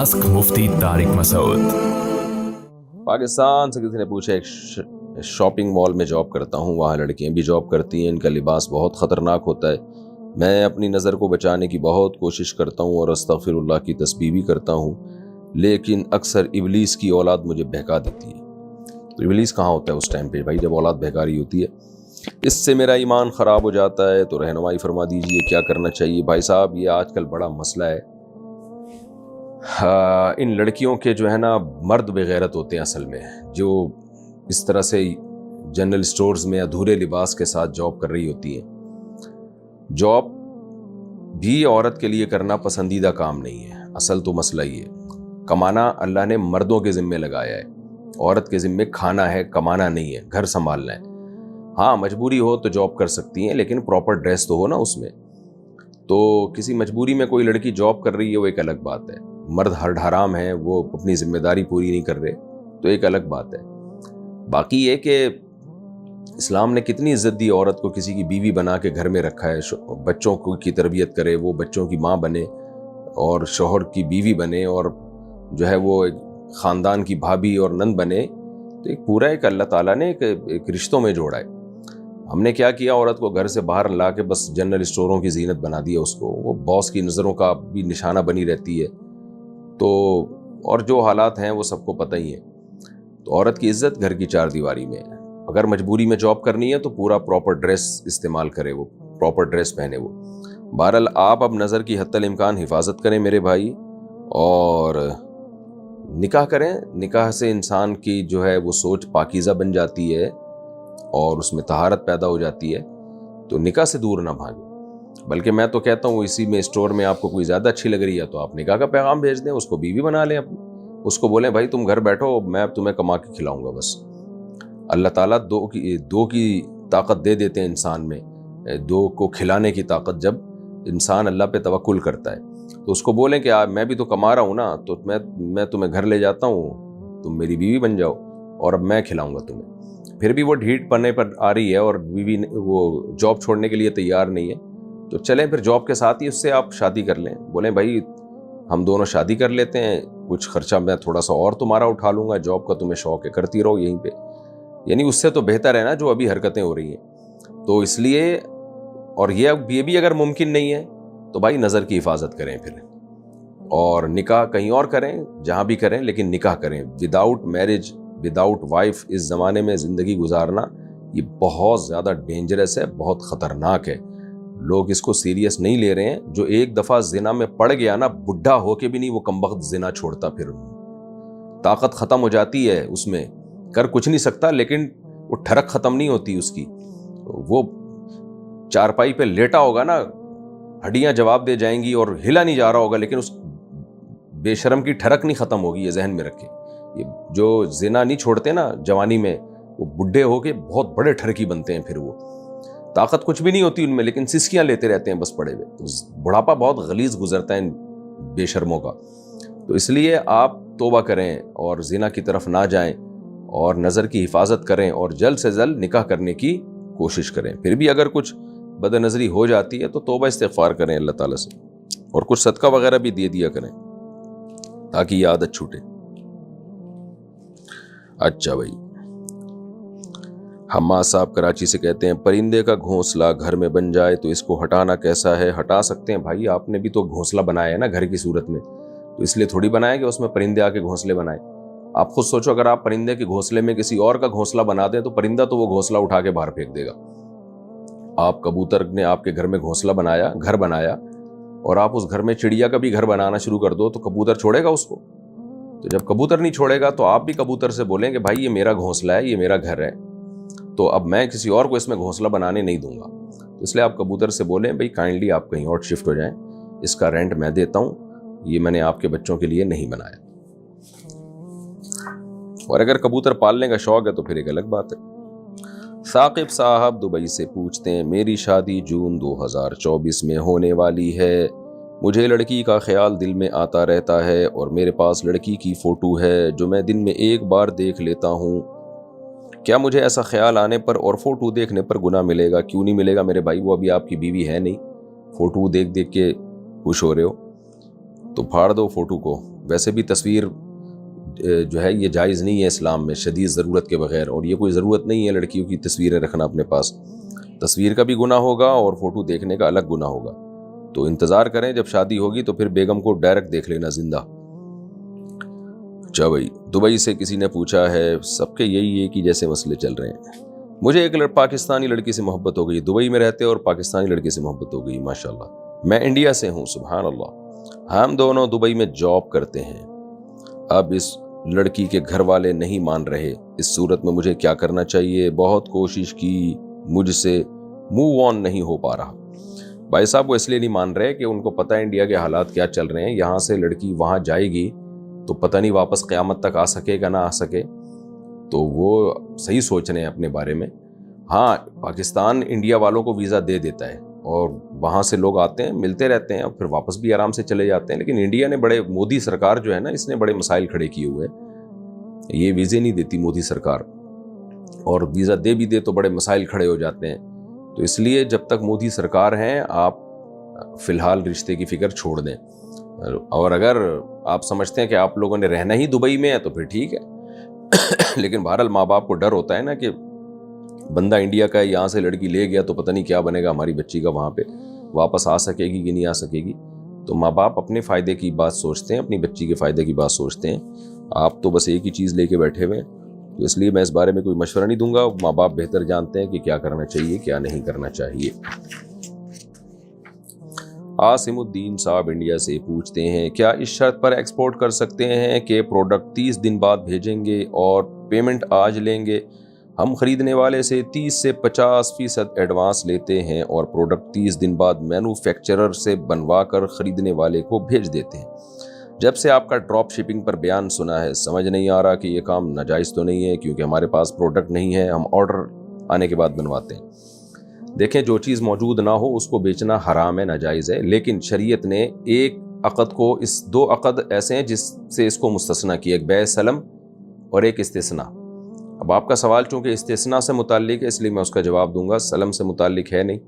Ask मुफ्ती तारिक मसूद। पाकिस्तान से किसी ने पूछा, एक शॉपिंग मॉल में जॉब करता हूँ, वहाँ लड़कियाँ भी जॉब करती हैं, इनका लिबास बहुत ख़तरनाक होता है। मैं अपनी नज़र को बचाने की बहुत कोशिश करता हूँ और अस्तग़फिरुल्लाह की तस्बीह भी करता हूँ, लेकिन अक्सर इब्लीस की औलाद मुझे बहका देती है। तो इब्लीस कहाँ होता है उस टाइम पे भाई, जब औलाद बहका रही होती है। इससे मेरा ईमान ख़राब हो जाता है, तो रहनुमाई फरमा दीजिए क्या करना चाहिए। भाई साहब, ये आजकल बड़ा मसला है। इन लड़कियों के जो है ना, मर्द बेगैरत होते हैं असल में, जो इस तरह से जनरल स्टोर्स में अधूरे लिबास के साथ जॉब कर रही होती हैं। जॉब भी औरत के लिए करना पसंदीदा काम नहीं है। असल तो मसला ये, कमाना अल्लाह ने मर्दों के ज़िम्मे लगाया है, औरत के ज़िम्मे खाना है, कमाना नहीं है, घर संभालना है। हाँ, मजबूरी हो तो जॉब कर सकती हैं, लेकिन प्रॉपर ड्रेस तो हो ना उसमें। तो किसी मजबूरी में कोई लड़की जॉब कर रही है, वो एक अलग बात है। मर्द हराम है, वो अपनी जिम्मेदारी पूरी नहीं कर रहे, तो एक अलग बात है। बाकी ये कि इस्लाम ने कितनी इज्जत दी औरत को, किसी की बीवी बना के घर में रखा है, बच्चों की तरबियत करे, वो बच्चों की माँ बने और शौहर की बीवी बने और जो है वो एक ख़ानदान की भाभी और नंद बने। तो एक पूरा एक अल्लाह ताला ने एक रिश्तों में जोड़ा है। हमने क्या किया, औरत को घर से बाहर ला के बस जनरल स्टोरों की जीनत बना दिया उसको, वो बॉस की नज़रों का भी निशाना बनी रहती है। तो और जो हालात हैं वो सबको पता ही है। तो औरत की इज्जत घर की चार दीवारी में है। अगर मजबूरी में जॉब करनी है तो पूरा प्रॉपर ड्रेस इस्तेमाल करे, वो प्रॉपर ड्रेस पहने वो। बहरहाल आप अब नज़र की हत्तल इम्कान हिफाजत करें मेरे भाई, और निकाह करें। निकाह से इंसान की जो है वो सोच पाकीज़ा बन जाती है और उसमें तहारत पैदा हो जाती है। तो निकाह से दूर ना भागें, बल्कि मैं तो कहता हूँ इसी में स्टोर में आपको कोई ज़्यादा अच्छी लग रही है तो आप निकाह का पैगाम भेज दें, उसको बीवी बना लें अपनी। उसको बोलें भाई तुम घर बैठो, मैं तुम्हें कमा के खिलाऊंगा बस। अल्लाह ताला दो की ताकत दे देते हैं इंसान में, दो को खिलाने की ताकत, जब इंसान अल्लाह पे तवक्कुल करता है। तो उसको बोलें कि मैं भी तो कमा रहा हूँ ना, तो मैं तुम्हें घर ले जाता हूँ, तुम मेरी बीवी बन जाओ और अब मैं खिलाऊंगा तुम्हें। फिर भी वो ढीठ पन्ने पर आ रही है और बीवी वो जॉब छोड़ने के लिए तैयार नहीं है, तो चलें फिर जॉब के साथ ही उससे आप शादी कर लें। बोलें भाई हम दोनों शादी कर लेते हैं, कुछ खर्चा मैं थोड़ा सा और तुम्हारा उठा लूँगा, जॉब का तुम्हें शौक है, करती रहो यहीं पे। यानी उससे तो बेहतर है ना जो अभी हरकतें हो रही हैं। तो इसलिए, और ये भी अगर मुमकिन नहीं है तो भाई नज़र की हिफाजत करें फिर, और निकाह कहीं और करें, जहाँ भी करें, लेकिन निकाह करें। विदाउट मैरिज, विदाउट वाइफ इस ज़माने में ज़िंदगी गुजारना ये बहुत ज़्यादा डेंजरस है, बहुत ख़तरनाक है। लोग इसको सीरियस नहीं ले रहे हैं। जो एक दफ़ा जिना में पड़ गया ना, बुढ़ा होके भी नहीं वो कमबख्त जिना छोड़ता, फिर ताकत ख़त्म हो जाती है उसमें, कर कुछ नहीं सकता, लेकिन वो ठरक ख़त्म नहीं होती उसकी। वो चारपाई पे लेटा होगा ना, हड्डियाँ जवाब दे जाएंगी और हिला नहीं जा रहा होगा, लेकिन उस बेशरम की ठरक नहीं ख़त्म होगी। ये जहन में रखें। ये जो जिना नहीं छोड़ते ना जवानी में, वो बुढ़े होके बहुत बड़े ठरकी बनते हैं। फिर वो ताकत कुछ भी नहीं होती उनमें, लेकिन सिसकियाँ लेते रहते हैं बस पड़े हुए। तो बुढ़ापा बहुत गलीज गुजरता है इन बेशर्मों का। तो इसलिए आप तौबा करें और जिना की तरफ ना जाएं और नज़र की हिफाजत करें और जल्द से जल्द निकाह करने की कोशिश करें। फिर भी अगर कुछ बदनज़री हो जाती है तो तौबा इस्तिग़फ़ार करें अल्लाह ताला से, और कुछ सदका वगैरह भी दे दिया करें ताकि ये आदत छूटे। अच्छा भाई, हम्मा साहब कराची से कहते हैं, परिंदे का घोंसला घर में बन जाए तो इसको हटाना कैसा है? हटा सकते हैं भाई, आपने भी तो घोंसला बनाया है ना घर की सूरत में, तो इसलिए थोड़ी बनाया कि उसमें परिंदे आके घोंसले बनाए। आप खुद सोचो, अगर आप परिंदे के घोंसले में किसी और का घोंसला बना दें तो परिंदा तो वो घोंसला उठा के बाहर फेंक देगा। आप कबूतर ने आपके घर में घोंसला बनाया, घर बनाया, और आप उस घर में चिड़िया का भी घर बनाना शुरू कर दो, तो कबूतर छोड़ेगा उसको? तो जब कबूतर नहीं छोड़ेगा तो आप भी कबूतर से बोलेंगे भाई ये मेरा घोंसला है, ये मेरा घर है, तो अब मैं किसी और को इसमें घोंसला बनाने नहीं दूंगा। तो इसलिए आप कबूतर से बोलें भाई काइंडली आप कहीं और शिफ्ट हो जाएं, इसका रेंट मैं देता हूं, ये मैंने आपके बच्चों के लिए नहीं बनाया। और अगर कबूतर पालने का शौक है तो फिर एक अलग बात है। साकिब साहब दुबई से पूछते हैं, मेरी शादी जून 2024 में होने वाली है। मुझे लड़की का ख्याल दिल में आता रहता है और मेरे पास लड़की की फ़ोटो है जो मैं दिन में एक बार देख लेता हूँ। क्या मुझे ऐसा ख्याल आने पर और फ़ोटो देखने पर गुनाह मिलेगा? क्यों नहीं मिलेगा मेरे भाई, वो अभी आपकी बीवी है नहीं। फ़ोटो देख देख के खुश हो रहे हो तो फाड़ दो फ़ोटो को, ویسے بھی تصویر جو ہے یہ جائز نہیں ہے اسلام میں شدید ضرورت کے بغیر، اور یہ کوئی ضرورت نہیں ہے لڑکیوں کی تصویریں رکھنا اپنے پاس. تصویر کا بھی گناہ ہوگا اور فوٹو دیکھنے کا الگ گناہ ہوگا. تو انتظار کریں، جب شادی ہوگی تو پھر بیگم کو ڈائریکٹ دیکھ لینا زندہ. اچھا بھائی، دبئی سے کسی نے پوچھا ہے، سب کے یہی ہے کہ جیسے مسئلے چل رہے ہیں. مجھے ایک پاکستانی لڑکی سے محبت ہو گئی، دبئی میں رہتے اور پاکستانی لڑکی سے محبت ہو گئی. ماشاءاللہ. میں انڈیا سے ہوں. سبحان اللہ. ہم دونوں دبئی میں جاب کرتے ہیں. اب اس لڑکی کے گھر والے نہیں مان رہے. اس صورت میں مجھے کیا کرنا چاہیے؟ بہت کوشش کی، مجھ سے موو آن نہیں ہو پا رہا. بھائی صاحب وہ اس لیے نہیں مان رہے کہ ان کو پتہ ہے انڈیا کے حالات کیا چل رہے ہیں. یہاں سے لڑکی وہاں جائے گی تو پتہ نہیں واپس قیامت تک آ سکے گا نہ آ سکے. تو وہ صحیح سوچ رہے ہیں اپنے بارے میں. ہاں، پاکستان انڈیا والوں کو ویزا دے دیتا ہے اور وہاں سے لوگ آتے ہیں، ملتے رہتے ہیں اور پھر واپس بھی آرام سے چلے جاتے ہیں. لیکن انڈیا نے بڑے، مودی سرکار جو ہے نا، اس نے بڑے مسائل کھڑے کیے ہوئے ہیں. یہ ویزے نہیں دیتی مودی سرکار، اور ویزا دے بھی دے تو بڑے مسائل کھڑے ہو جاتے ہیں. تو اس لیے جب تک مودی سرکار ہیں آپ فی الحال رشتے کی فکر چھوڑ دیں. اور اگر آپ سمجھتے ہیں کہ آپ لوگوں نے رہنا ہی دبئی میں ہے تو پھر ٹھیک ہے. لیکن بہرحال ماں باپ کو ڈر ہوتا ہے نا کہ بندہ انڈیا کا ہے، یہاں سے لڑکی لے گیا تو پتہ نہیں کیا بنے گا ہماری بچی کا، وہاں پہ واپس آ سکے گی کہ نہیں آ سکے گی. تو ماں باپ اپنے فائدے کی بات سوچتے ہیں، اپنی بچی کے فائدے کی بات سوچتے ہیں. آپ تو بس ایک ہی چیز لے کے بیٹھے ہوئے ہیں. تو اس لیے میں اس بارے میں کوئی مشورہ نہیں دوں گا. ماں باپ بہتر جانتے ہیں کہ کیا کرنا چاہیے کیا نہیں کرنا چاہیے. عاصم الدین صاحب انڈیا سے پوچھتے ہیں، کیا اس شرط پر ایکسپورٹ کر سکتے ہیں کہ پروڈکٹ 30 دن بعد بھیجیں گے اور پیمنٹ آج لیں گے؟ ہم خریدنے والے سے 30 سے 50% ایڈوانس لیتے ہیں اور پروڈکٹ 30 دن بعد مینوفیکچرر سے بنوا کر خریدنے والے کو بھیج دیتے ہیں. جب سے آپ کا ڈراپ شپنگ پر بیان سنا ہے سمجھ نہیں آ رہا کہ یہ کام ناجائز تو نہیں ہے، کیونکہ ہمارے پاس پروڈکٹ نہیں ہے، ہم آرڈر آنے کے بعد بنواتے ہیں. دیکھیں، جو چیز موجود نہ ہو اس کو بیچنا حرام ہے، ناجائز ہے. لیکن شریعت نے ایک عقد کو، اس 2 عقد ایسے ہیں جس سے اس کو مستثنیٰ کیا، ایک بیع سلم اور ایک استثناء. اب آپ کا سوال چونکہ استثناء سے متعلق ہے اس لیے میں اس کا جواب دوں گا، سلم سے متعلق ہے نہیں.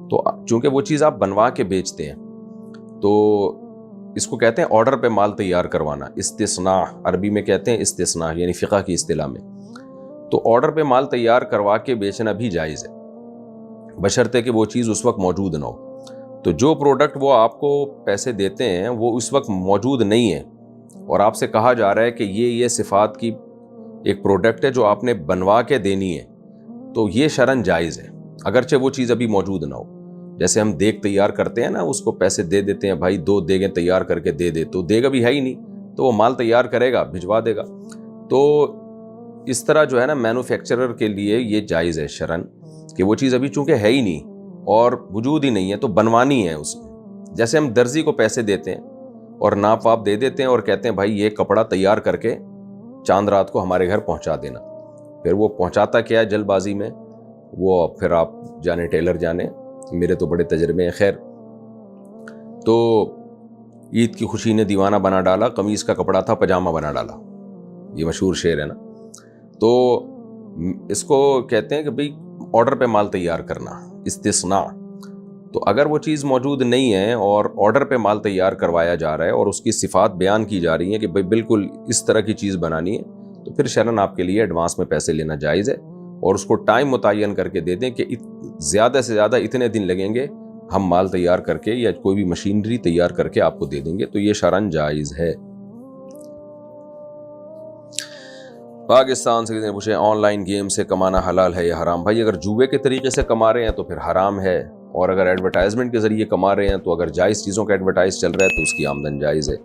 تو چونکہ وہ چیز آپ بنوا کے بیچتے ہیں تو اس کو کہتے ہیں آرڈر پہ مال تیار کروانا. استثناء عربی میں کہتے ہیں استثناء، یعنی فقہ کی اصطلاح میں. تو آرڈر پہ مال تیار کروا کے بیچنا بھی جائز ہے، بشرطے کہ وہ چیز اس وقت موجود نہ ہو. تو جو پروڈکٹ وہ آپ کو پیسے دیتے ہیں وہ اس وقت موجود نہیں ہے اور آپ سے کہا جا رہا ہے کہ یہ صفات کی ایک پروڈکٹ ہے جو آپ نے بنوا کے دینی ہے، تو یہ شرعاً جائز ہے اگرچہ وہ چیز ابھی موجود نہ ہو. جیسے ہم دیگ تیار کرتے ہیں نا، اس کو پیسے دے دیتے ہیں، بھائی 2 دیگیں تیار کر کے دے دے، تو دیگ ابھی ہے ہی نہیں تو وہ مال تیار کرے گا، بھجوا دے گا. تو اس طرح جو ہے نا مینوفیکچرر کے لیے یہ جائز ہے شرعاً کہ وہ چیز ابھی چونکہ ہے ہی نہیں اور وجود ہی نہیں ہے تو بنوانی ہے اس میں. جیسے ہم درزی کو پیسے دیتے ہیں اور ناپ واپ دے دیتے ہیں اور کہتے ہیں بھائی یہ کپڑا تیار کر کے چاند رات کو ہمارے گھر پہنچا دینا. پھر وہ پہنچاتا کیا ہے جلد بازی میں، وہ پھر آپ جانے ٹیلر جانے، میرے تو بڑے تجربے ہیں. خیر، تو عید کی خوشی نے دیوانہ بنا ڈالا، قمیص کا کپڑا تھا پاجامہ بنا ڈالا، یہ مشہور شعر ہے نا. تو اس کو کہتے ہیں کہ بھئی آرڈر پہ مال تیار کرنا، استثناء. تو اگر وہ چیز موجود نہیں ہے اور آرڈر پہ مال تیار کروایا جا رہا ہے اور اس کی صفات بیان کی جا رہی ہیں کہ بھئی بالکل اس طرح کی چیز بنانی ہے، تو پھر شرعاً آپ کے لیے ایڈوانس میں پیسے لینا جائز ہے اور اس کو ٹائم متعین کر کے دے دیں کہ زیادہ سے زیادہ اتنے دن لگیں گے، ہم مال تیار کر کے یا کوئی بھی مشینری تیار کر کے آپ کو دے دیں گے. تو یہ شرعاً جائز ہے. پاکستان سے کسی نے پوچھے، آن لائن گیم سے کمانا حلال ہے یا حرام؟ بھائی اگر جوے کے طریقے سے کما رہے ہیں تو پھر حرام ہے، اور اگر ایڈورٹائزمنٹ کے ذریعے کما رہے ہیں تو اگر جائز چیزوں کا ایڈورٹائز چل رہا ہے تو اس کی آمدن جائز ہے.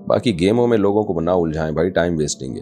باقی گیموں میں لوگوں کو نہ الجھائیں بھائی، ٹائم ویسٹنگ ہے.